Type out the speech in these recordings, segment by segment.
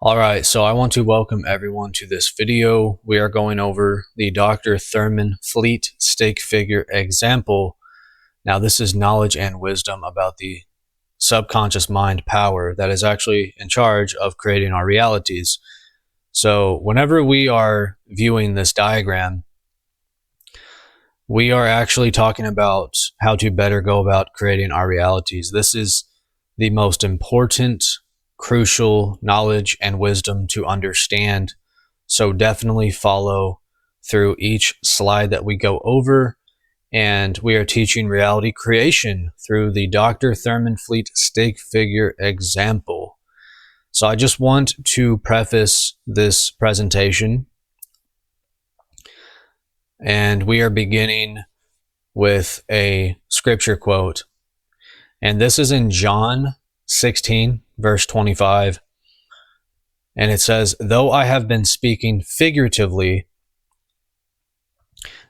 Alright, so I want to welcome everyone to this video. We are going over the Dr. Thurman Fleet stick figure example. Now this is knowledge and wisdom about the subconscious mind power that is actually in charge of creating our realities. So whenever we are viewing this diagram, we are actually talking about how to better go about creating our realities. This is the most important crucial knowledge and wisdom to understand. So definitely follow through each slide that we go over. And we are teaching reality creation through the Dr. Thurman Fleet stick figure example. So I just want to preface this presentation. And we are beginning with a scripture quote. And this is in John 16, verse 25. And it says, "Though I have been speaking figuratively,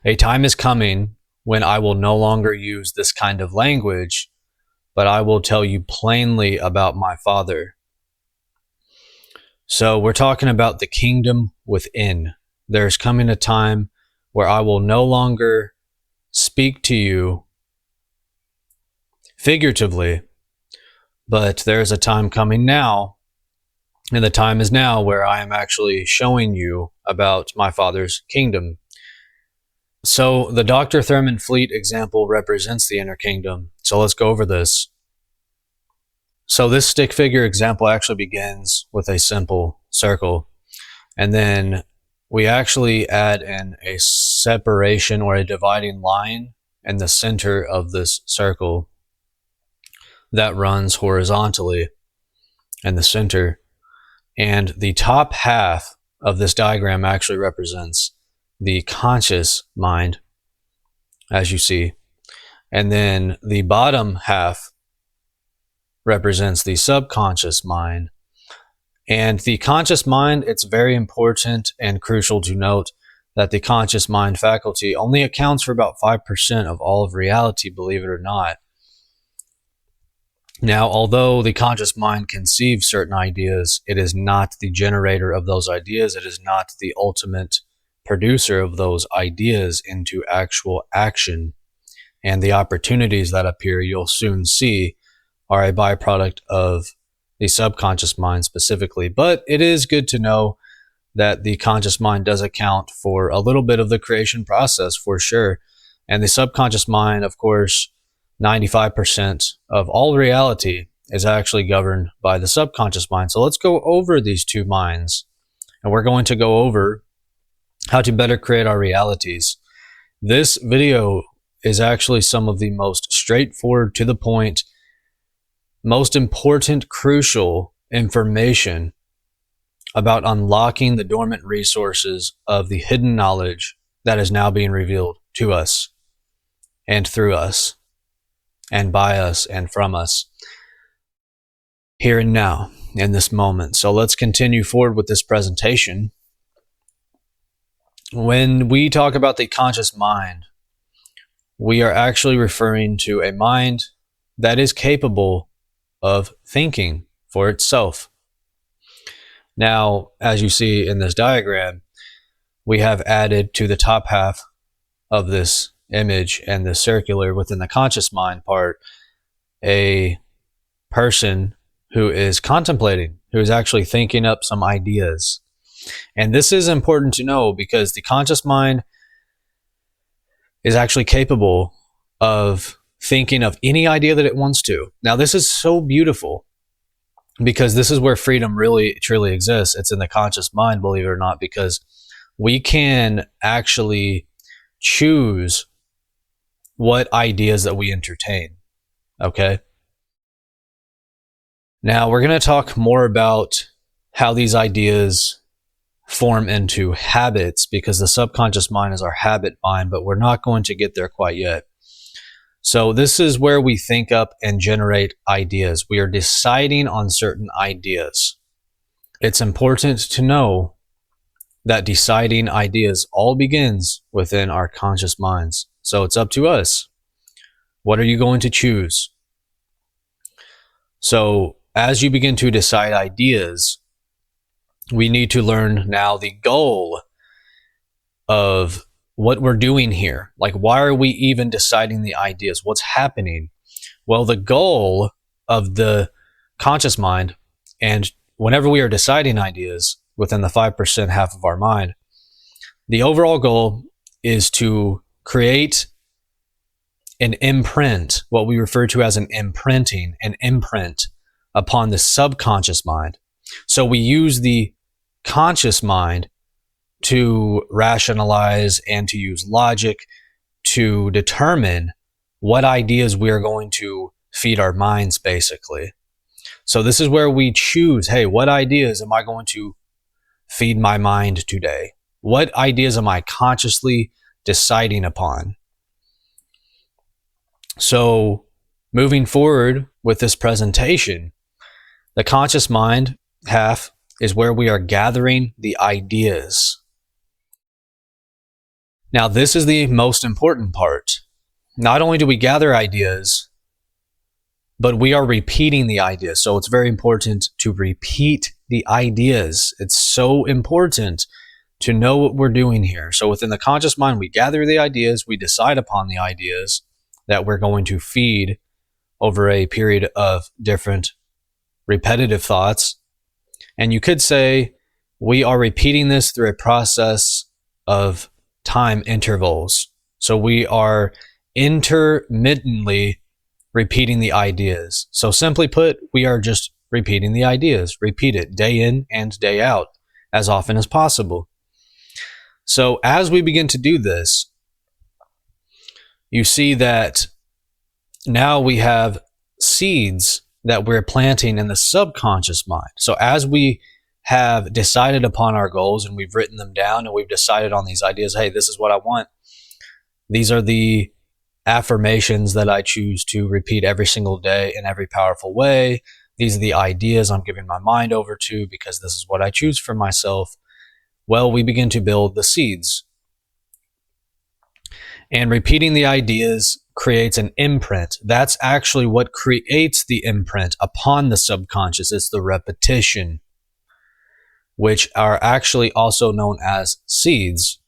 a time is coming when I will no longer use this kind of language, but I will tell you plainly about my Father." So we're talking about the kingdom within. There's coming a time where I will no longer speak to you figuratively, but there's a time coming now, and the time is now, where I am actually showing you about my Father's kingdom. So the Dr. Thurman Fleet example represents the inner kingdom. So let's go over this. So this stick figure example actually begins with a simple circle, and then we actually add in a separation or a dividing line in the center of this circle that runs horizontally in the center. And the top half of this diagram actually represents the conscious mind, as you see. And then the bottom half represents the subconscious mind. And the conscious mind, it's very important and crucial to note that the conscious mind faculty only accounts for about 5% of all of reality, believe it or not. Now, although the conscious mind conceives certain ideas, it is not the generator of those ideas. It is not the ultimate producer of those ideas into actual action. And the opportunities that appear, you'll soon see, are a byproduct of the subconscious mind specifically. But it is good to know that the conscious mind does account for a little bit of the creation process for sure. And the subconscious mind, of course, 95% of all reality is actually governed by the subconscious mind. So let's go over these two minds, and we're going to go over how to better create our realities. This video is actually some of the most straightforward, to the point, most important, crucial information about unlocking the dormant resources of the hidden knowledge that is now being revealed to us and through us and by us and from us here and now in this moment. So let's continue forward with this presentation. When we talk about the conscious mind, we are actually referring to a mind that is capable of thinking for itself. Now, as you see in this diagram, we have added to the top half of this image and the circular within the conscious mind part a person who is contemplating, who is actually thinking up some ideas. And this is important to know because the conscious mind is actually capable of thinking of any idea that it wants to. Now, this is so beautiful because this is where freedom really truly exists. It's in the conscious mind, believe it or not, because we can actually choose what ideas that we entertain. Okay? Now, we're going to talk more about how these ideas form into habits, because the subconscious mind is our habit mind, but we're not going to get there quite yet. So this is where we think up and generate ideas. We are deciding on certain ideas. It's important to know that deciding ideas all begins within our conscious minds. So it's up to us. What are you going to choose? So as you begin to decide ideas, we need to learn now the goal of what we're doing here. Like, why are we even deciding the ideas? What's happening? Well, the goal of the conscious mind, and whenever we are deciding ideas within the 5% half of our mind, the overall goal is to create an imprint, what we refer to as an imprinting, an imprint upon the subconscious mind. So we use the conscious mind to rationalize and to use logic to determine what ideas we are going to feed our minds, basically. So this is where we choose, hey, what ideas am I going to feed my mind today? What ideas am I consciously deciding upon? So moving forward with this presentation, the conscious mind half is where we are gathering the ideas. Now, this is the most important part. Not only do we gather ideas, but we are repeating the ideas. So it's very important to repeat the ideas. It's so important to know what we're doing here. So within the conscious mind, we gather the ideas, we decide upon the ideas that we're going to feed over a period of different repetitive thoughts. And you could say we are repeating this through a process of time intervals. So we are intermittently repeating the ideas. So simply put, we are just repeating the ideas. Repeat it day in and day out as often as possible. So as we begin to do this, you see that now we have seeds that we're planting in the subconscious mind. So as we have decided upon our goals and we've written them down and we've decided on these ideas, hey, this is what I want. These are the affirmations that I choose to repeat every single day in every powerful way. These are the ideas I'm giving my mind over to because this is what I choose for myself. Well, we begin to build the seeds. And repeating the ideas creates an imprint. That's actually what creates the imprint upon the subconscious. It's the repetition, which are actually also known as seeds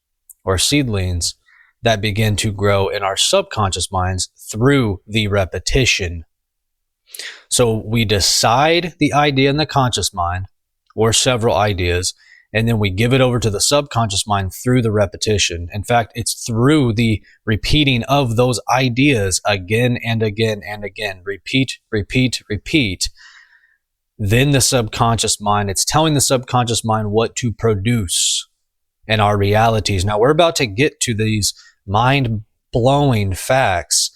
or seedlings that begin to grow in our subconscious minds through the repetition. So we decide the idea in the conscious mind or several ideas, and then we give it over to the subconscious mind through the repetition. In fact, it's through the repeating of those ideas again and again and again. Repeat, repeat, repeat. Then the subconscious mind, it's telling the subconscious mind what to produce in our realities. Now, we're about to get to these mind-blowing facts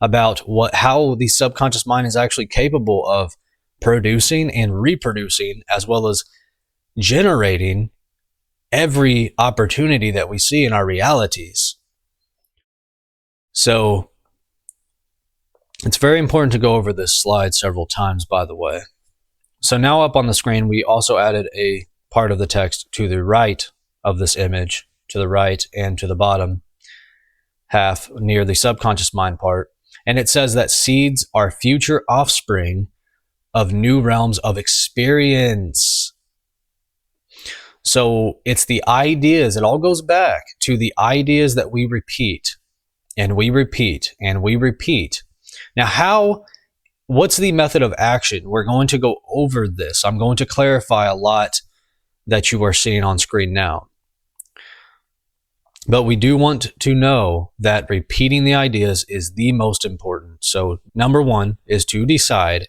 about how the subconscious mind is actually capable of producing and reproducing, as well as generating every opportunity that we see in our realities. So it's very important to go over this slide several times, by the way. So now up on the screen, we also added a part of the text to the right of this image, to the right and to the bottom half near the subconscious mind part. And it says that seeds are future offspring of new realms of experience. So it's the ideas, it all goes back to the ideas that we repeat and we repeat and we repeat. Now, what's the method of action? We're going to go over this. I'm going to clarify a lot that you are seeing on screen now. But we do want to know that repeating the ideas is the most important. So number one is to decide,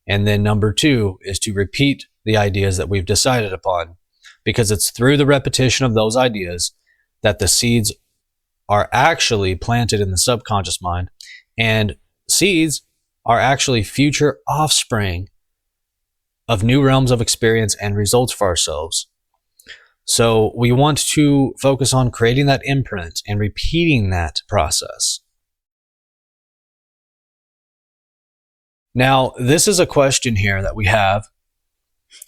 and then number two is to repeat the ideas that we've decided upon, because it's through the repetition of those ideas that the seeds are actually planted in the subconscious mind, and seeds are actually future offspring of new realms of experience and results for ourselves. So we want to focus on creating that imprint and repeating that process. Now, this is a question here that we have.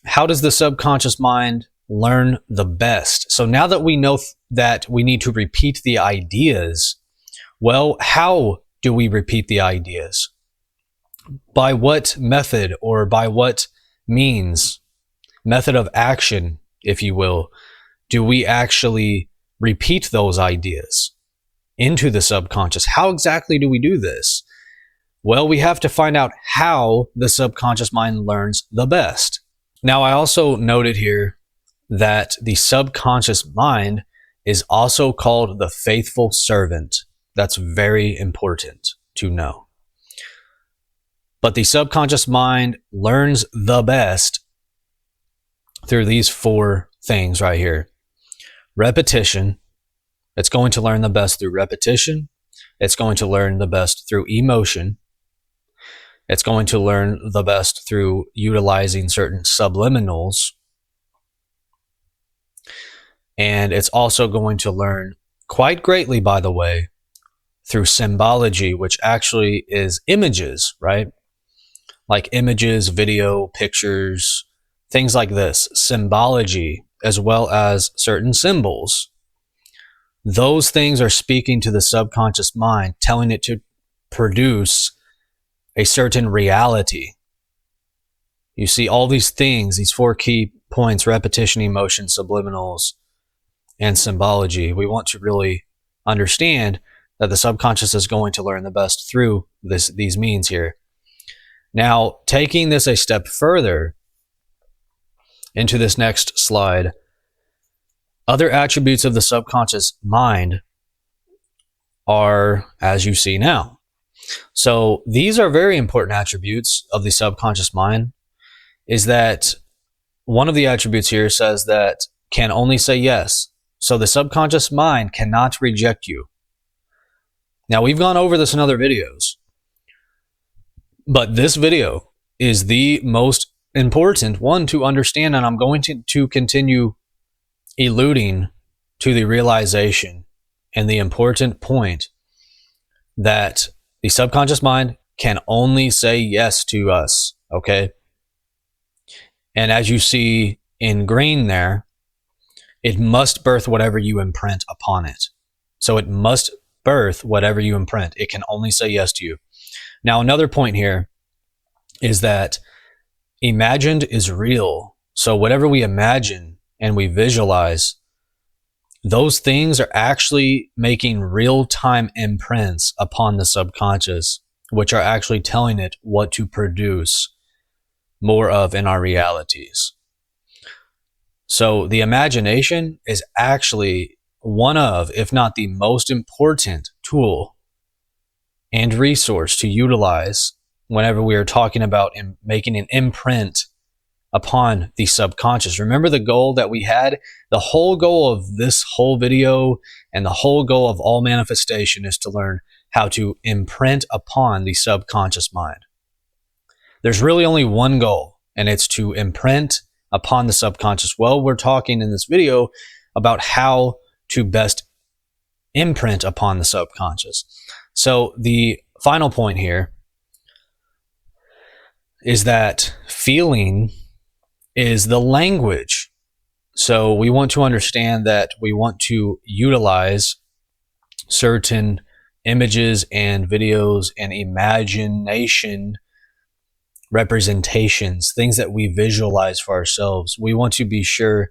How does the subconscious mind learn the best? So now that we know that we need to repeat the ideas, well, how do we repeat the ideas? By what method or by what means? method of action, if you will, do we actually repeat those ideas into the subconscious? How exactly do we do this? Well, we have to find out how the subconscious mind learns the best. Now, I also noted here that the subconscious mind is also called the faithful servant. That's very important to know. But the subconscious mind learns the best through these 4 things right here. Repetition. It's going to learn the best through repetition. It's going to learn the best through emotion. It's going to learn the best through utilizing certain subliminals. And it's also going to learn quite greatly, by the way, through symbology, which actually is images, right? Like images, video, pictures, things like this. Symbology, as well as certain symbols. Those things are speaking to the subconscious mind, telling it to produce a certain reality. You see, all these things, these 4 key points: repetition, emotion, subliminals, and symbology. We want to really understand that the subconscious is going to learn the best through these means here. Now, taking this a step further into this next slide, other attributes of the subconscious mind are as you see now. So these are very important attributes of the subconscious mind, is that one of the attributes here says that can only say yes. So the subconscious mind cannot reject you. Now, we've gone over this in other videos, but this video is the most important one to understand, and I'm going to continue alluding to the realization and the important point that the subconscious mind can only say yes to us, okay? And as you see in green there, it must birth whatever you imprint upon it. So it must birth whatever you imprint. It can only say yes to you. Now, another point here is that imagined is real. So whatever we imagine and we visualize, those things are actually making real-time imprints upon the subconscious, which are actually telling it what to produce more of in our realities. So the imagination is actually one of, if not the most important tool and resource to utilize whenever we are talking about making an imprint upon the subconscious. Remember the goal that we had? The whole goal of this whole video and the whole goal of all manifestation is to learn how to imprint upon the subconscious mind. There's really only one goal, and it's to imprint upon the subconscious. Well, we're talking in this video about how to best imprint upon the subconscious. So the final point here is that feeling is the language. So we want to understand that we want to utilize certain images and videos and imagination representations, things that we visualize for ourselves. We want to be sure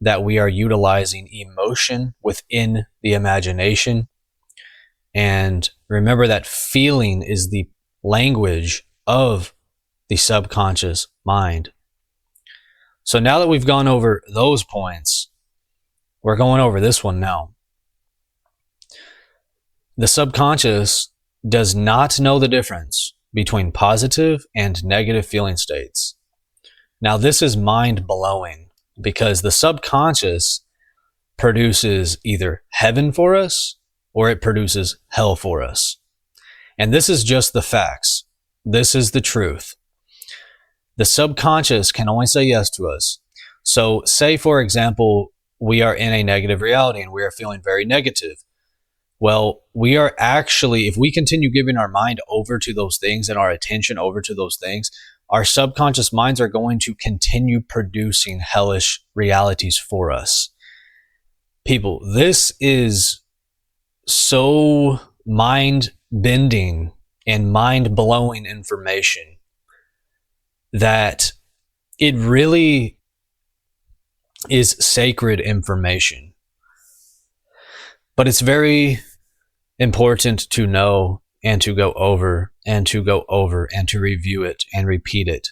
that we are utilizing emotion within the imagination. And remember that feeling is the language of the subconscious mind. So now that we've gone over those points, we're going over this one now. The subconscious does not know the difference between positive and negative feeling states. Now, this is mind-blowing because the subconscious produces either heaven for us or it produces hell for us. And this is just the facts. This is the truth. The subconscious can only say yes to us. So say, for example, we are in a negative reality and we are feeling very negative. Well, we are actually, if we continue giving our mind over to those things and our attention over to those things, our subconscious minds are going to continue producing hellish realities for us. People, this is so mind-bending and mind-blowing information that it really is sacred information. But it's very important to know and to go over and to go over and to review it and repeat it.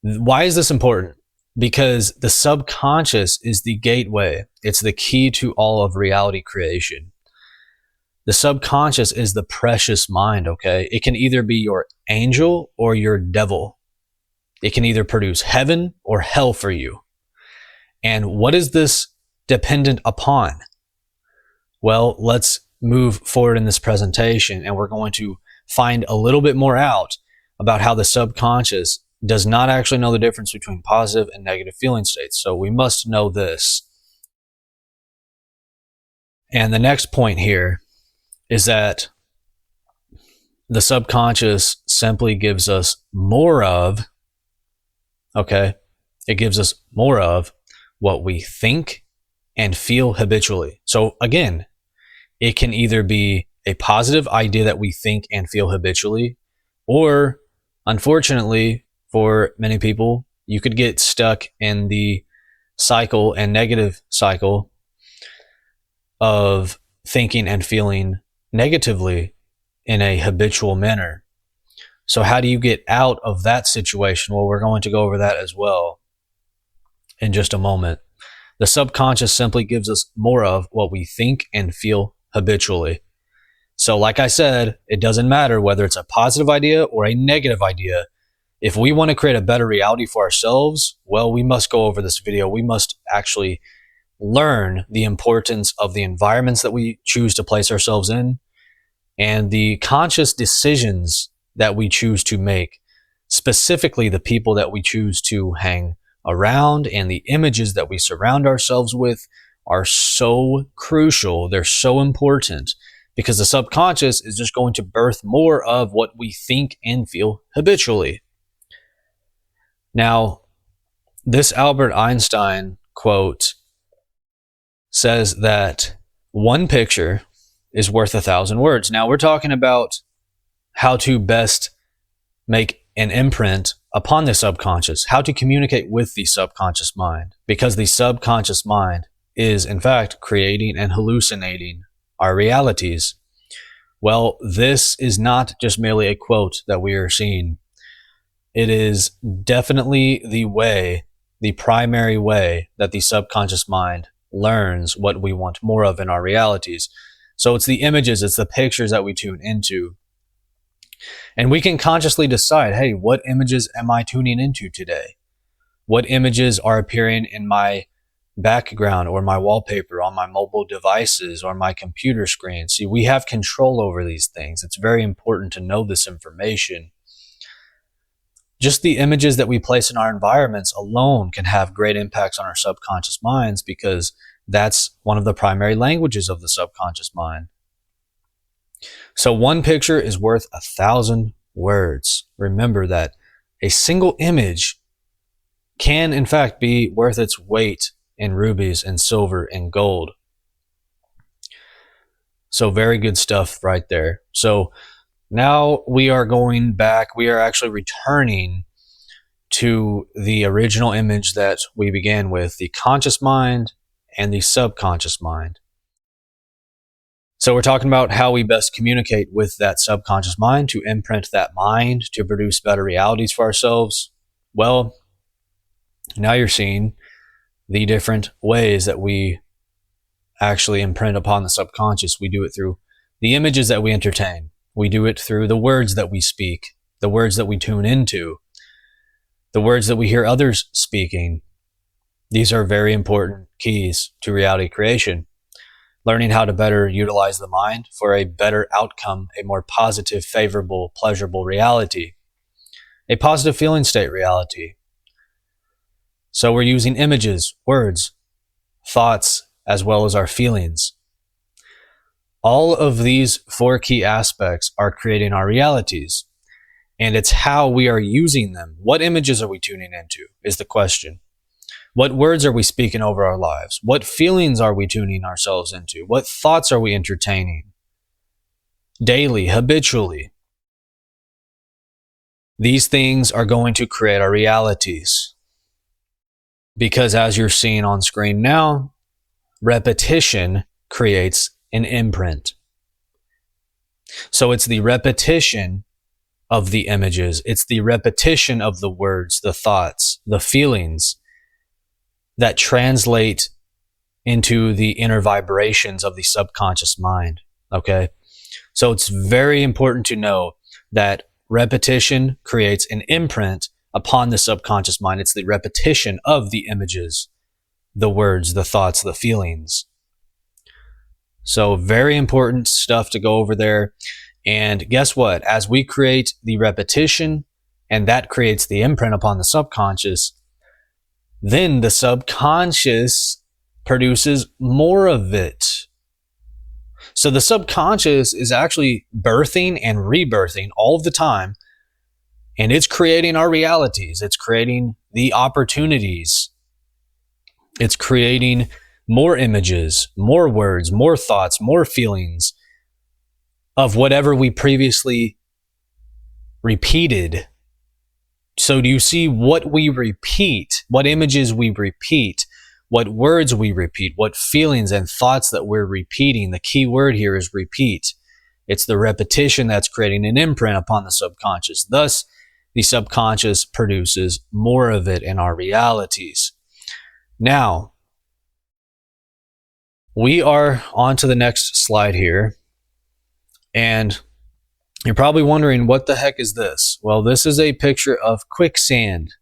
Why is this important? Because the subconscious is the gateway. It's the key to all of reality creation. The subconscious is the precious mind, okay? It can either be your angel or your devil. It can either produce heaven or hell for you. And what is this dependent upon? Well, let's move forward in this presentation, and we're going to find a little bit more out about how the subconscious does not actually know the difference between positive and negative feeling states. So we must know this. And the next point here is that the subconscious simply gives us more of, okay, it gives us more of what we think and feel habitually. So again, it can either be a positive idea that we think and feel habitually, or unfortunately, for many people, you could get stuck in the cycle and negative cycle of thinking and feeling negatively in a habitual manner. So how do you get out of that situation? Well, we're going to go over that as well in just a moment. The subconscious simply gives us more of what we think and feel habitually. So like I said, it doesn't matter whether it's a positive idea or a negative idea. If we want to create a better reality for ourselves, well, we must go over this video. We must actually learn the importance of the environments that we choose to place ourselves in and the conscious decisions that we choose to make, specifically the people that we choose to hang around and the images that we surround ourselves with are so crucial. They're so important because the subconscious is just going to birth more of what we think and feel habitually. Now, this Albert Einstein quote says that one picture is worth 1,000 words. Now, we're talking about how to best make an imprint upon the subconscious, how to communicate with the subconscious mind, because the subconscious mind is, in fact, creating and hallucinating our realities. Well, this is not just merely a quote that we are seeing. It is definitely the way, the primary way that the subconscious mind learns what we want more of in our realities. So it's the images, it's the pictures that we tune into. And we can consciously decide, hey, what images am I tuning into today? What images are appearing in my background or my wallpaper on my mobile devices or my computer screen? See, we have control over these things. It's very important to know this information. Just the images that we place in our environments alone can have great impacts on our subconscious minds because that's one of the primary languages of the subconscious mind. So one picture is worth 1,000 words. Remember that a single image can, in fact, be worth its weight in rubies and silver and gold. So very good stuff right there. So now we are going back. We are actually returning to the original image that we began with, the conscious mind and the subconscious mind. So we're talking about how we best communicate with that subconscious mind to imprint that mind to produce better realities for ourselves. Well, now you're seeing the different ways that we actually imprint upon the subconscious. We do it through the images that we entertain. We do it through the words that we speak, the words that we tune into, the words that we hear others speaking. These are very important keys to reality creation. Learning how to better utilize the mind for a better outcome, a more positive, favorable, pleasurable reality, a positive feeling state reality. So we're using images, words, thoughts, as well as our feelings. All of these four key aspects are creating our realities, and it's how we are using them. What images are we tuning into is the question. What words are we speaking over our lives? What feelings are we tuning ourselves into? What thoughts are we entertaining daily, habitually? These things are going to create our realities. Because as you're seeing on screen now, repetition creates an imprint. So it's the repetition of the images, it's the repetition of the words, the thoughts, the feelings that translate into the inner vibrations of the subconscious mind. Okay? So it's very important to know that repetition creates an imprint upon the subconscious mind. It's the repetition of the images, the words, the thoughts, the feelings. So very important stuff to go over there. And guess what? As we create the repetition and that creates the imprint upon the subconscious, then the subconscious produces more of it. So the subconscious is actually birthing and rebirthing all of the time, and it's creating our realities. It's creating the opportunities. It's creating more images, more words, more thoughts, more feelings of whatever we previously repeated. So do you see what we repeat, what images we repeat, what words we repeat, what feelings and thoughts that we're repeating? The key word here is repeat. It's the repetition that's creating an imprint upon the subconscious. Thus, the subconscious produces more of it in our realities. Now, we are on to the next slide here. And you're probably wondering, what the heck is this? Well, this is a picture of quicksand.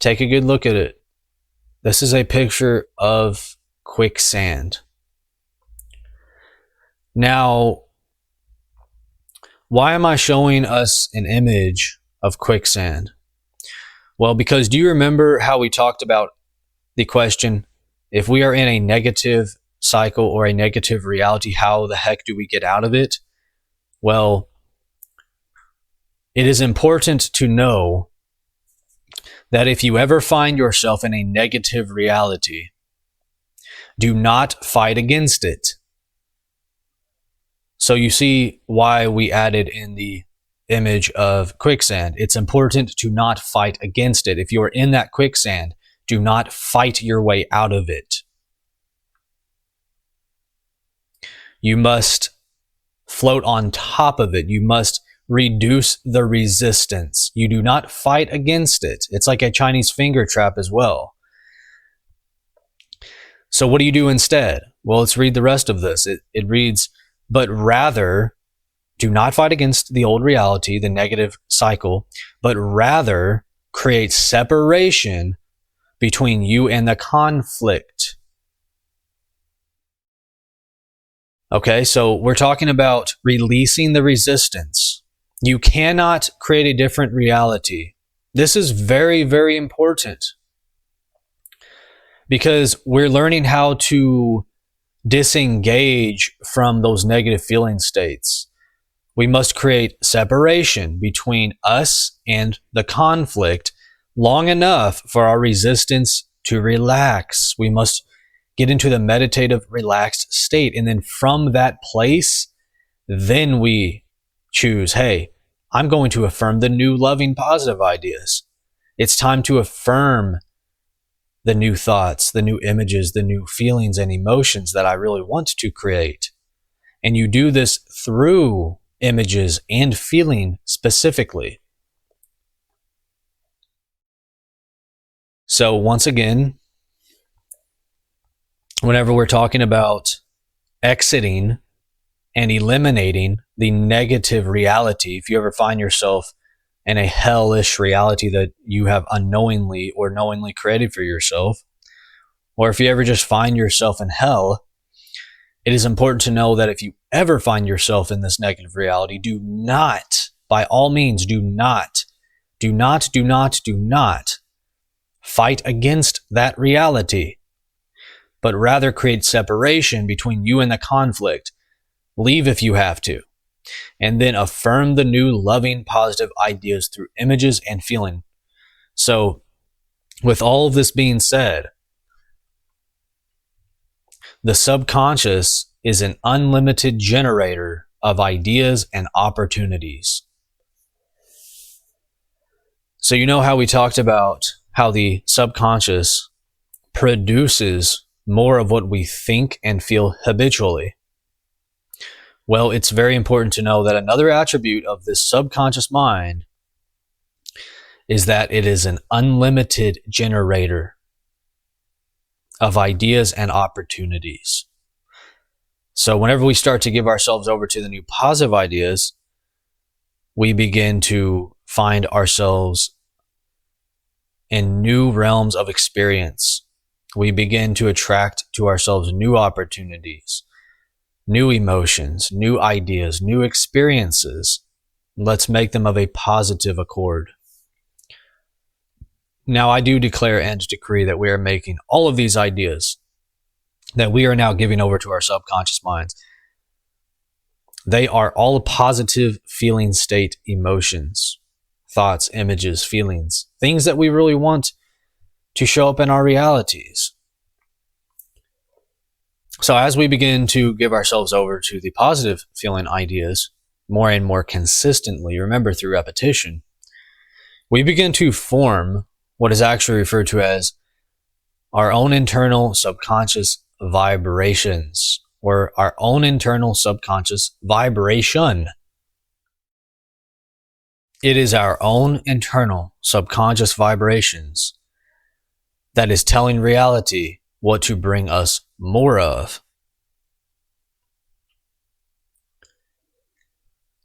Take a good look at it. This is a picture of quicksand. Now, why am I showing us an image of quicksand? Well, because do you remember how we talked about the question, if we are in a negative cycle or a negative reality, how the heck do we get out of it? Well, it is important to know that if you ever find yourself in a negative reality, do not fight against it. So you see why we added in the image of quicksand. It's important to not fight against it. If you are in that quicksand, do not fight your way out of it. You must float on top of it. You must reduce the resistance. You do not fight against it. It's like a Chinese finger trap as well. So what do you do instead? Well, let's read the rest of this. It reads, but rather, do not fight against the old reality, the negative cycle, but rather create separation between you and the conflict. Okay, so we're talking about releasing the resistance. You cannot create a different reality. This is very, very important because we're learning how to disengage from those negative feeling states. We must create separation between us and the conflict long enough for our resistance to relax. We must get into the meditative, relaxed state. And then from that place, then we choose, hey, I'm going to affirm the new loving, positive ideas. It's time to affirm the new thoughts, the new images, the new feelings and emotions that I really want to create. And you do this through images and feeling specifically. So once again, whenever we're talking about exiting and eliminating the negative reality, if you ever find yourself in a hellish reality that you have unknowingly or knowingly created for yourself, or if you ever just find yourself in hell, it is important to know that if you ever find yourself in this negative reality, do not, by all means, do not fight against that reality, but rather create separation between you and the conflict. Leave if you have to. And then affirm the new loving, positive ideas through images and feeling. So, with all of this being said, the subconscious is an unlimited generator of ideas and opportunities. So you know how we talked about how the subconscious produces more of what we think and feel habitually. Well, it's very important to know that another attribute of this subconscious mind is that it is an unlimited generator of ideas and opportunities. So whenever we start to give ourselves over to the new positive ideas, we begin to find ourselves in new realms of experience. We begin to attract to ourselves new opportunities, new emotions, new ideas, new experiences. Let's make them of a positive accord. Now, I do declare and decree that we are making all of these ideas that we are now giving over to our subconscious minds. They are all positive feeling state emotions, thoughts, images, feelings, things that we really want to show up in our realities. So as we begin to give ourselves over to the positive feeling ideas more and more consistently, remember through repetition, we begin to form what is actually referred to as our own internal subconscious vibrations, or our own internal subconscious vibration. It is our own internal subconscious vibrations that is telling reality what to bring us more of.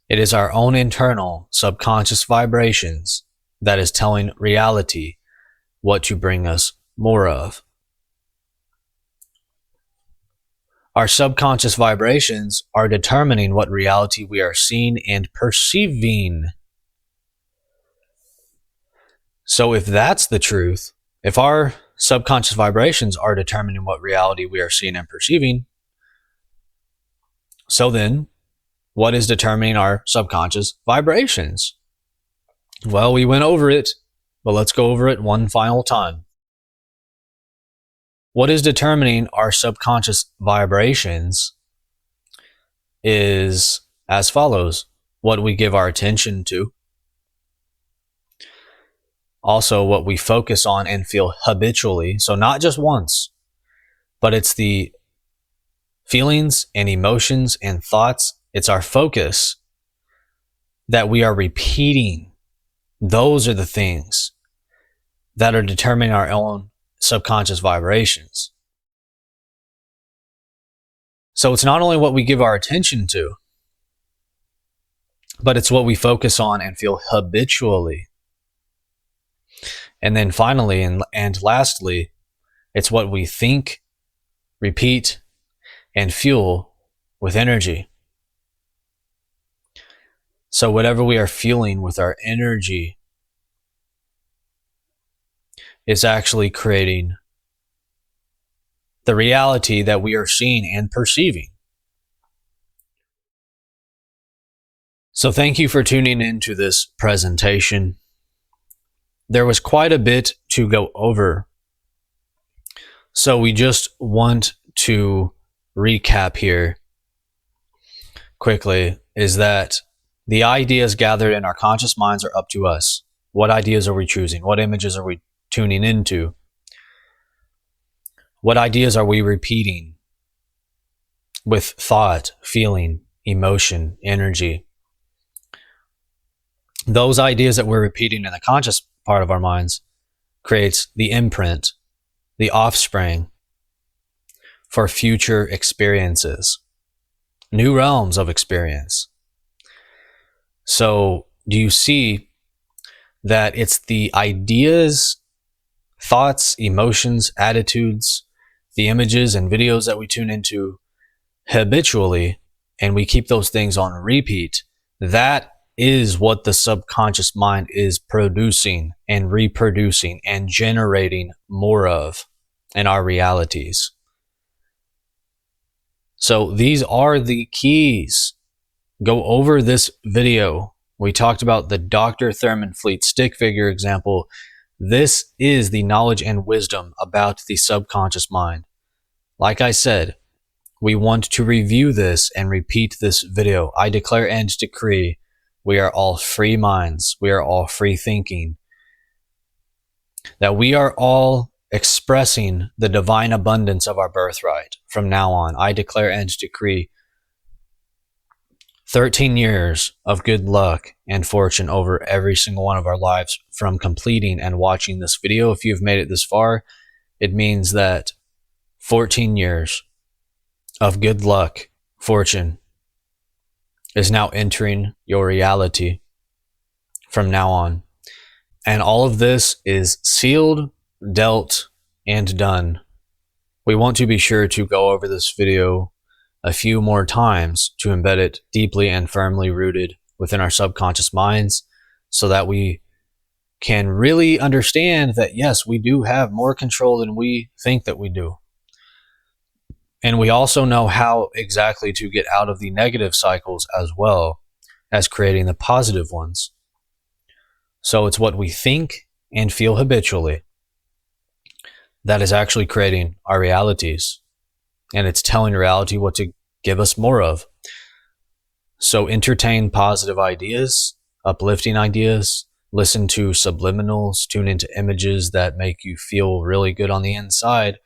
It is our own internal subconscious vibrations that is telling reality what to bring us more of. Our subconscious vibrations are determining what reality we are seeing and perceiving. So if that's the truth, if our subconscious vibrations are determining what reality we are seeing and perceiving, so then what is determining our subconscious vibrations? Well, we went over it, but let's go over it one final time. What is determining our subconscious vibrations is as follows: what we give our attention to, also what we focus on and feel habitually, so not just once, but it's the feelings and emotions and thoughts, it's our focus that we are repeating. Those are the things that are determining our own subconscious vibrations. So it's not only what we give our attention to, but it's what we focus on and feel habitually. And then finally and lastly, it's what we think, repeat, and fuel with energy. So whatever we are feeling with our energy is actually creating the reality that we are seeing and perceiving. So thank you for tuning in to this presentation. There was quite a bit to go over. So we just want to recap here quickly, is that the ideas gathered in our conscious minds are up to us. What ideas are we choosing? What images are we tuning into? What ideas are we repeating with thought, feeling, emotion, energy? Those ideas that we're repeating in the conscious part of our minds creates the imprint, the offspring for future experiences, new realms of experience. So do you see that it's the ideas, thoughts, emotions, attitudes, the images and videos that we tune into habitually, and we keep those things on repeat? That is what the subconscious mind is producing and reproducing and generating more of in our realities. So these are the keys. Go over this video. We talked about the Dr. Thurman Fleet stick figure example. This is the knowledge and wisdom about the subconscious mind. Like I said, we want to review this and repeat this video. I declare and decree we are all free minds. We are all free thinking. that we are all expressing the divine abundance of our birthright from now on. I declare and decree 13 years of good luck and fortune over every single one of our lives from completing and watching this video. If you've made it this far, it means that 14 years of good luck, fortune is now entering your reality from now on. And all of this is sealed, dealt, and done. We want to be sure to go over this video a few more times to embed it deeply and firmly rooted within our subconscious minds so that we can really understand that, yes, we do have more control than we think that we do. And we also know how exactly to get out of the negative cycles as well as creating the positive ones. So it's what we think and feel habitually that is actually creating our realities. And it's telling reality what to give us more of. So entertain positive ideas, uplifting ideas, listen to subliminals, tune into images that make you feel really good on the inside.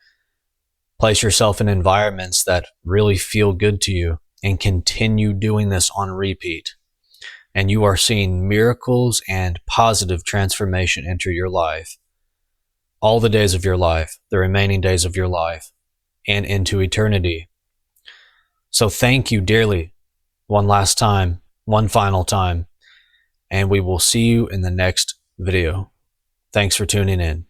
Place yourself in environments that really feel good to you and continue doing this on repeat. And you are seeing miracles and positive transformation enter your life. All the days of your life, the remaining days of your life, and into eternity. So thank you dearly one last time, one final time, and we will see you in the next video. Thanks for tuning in.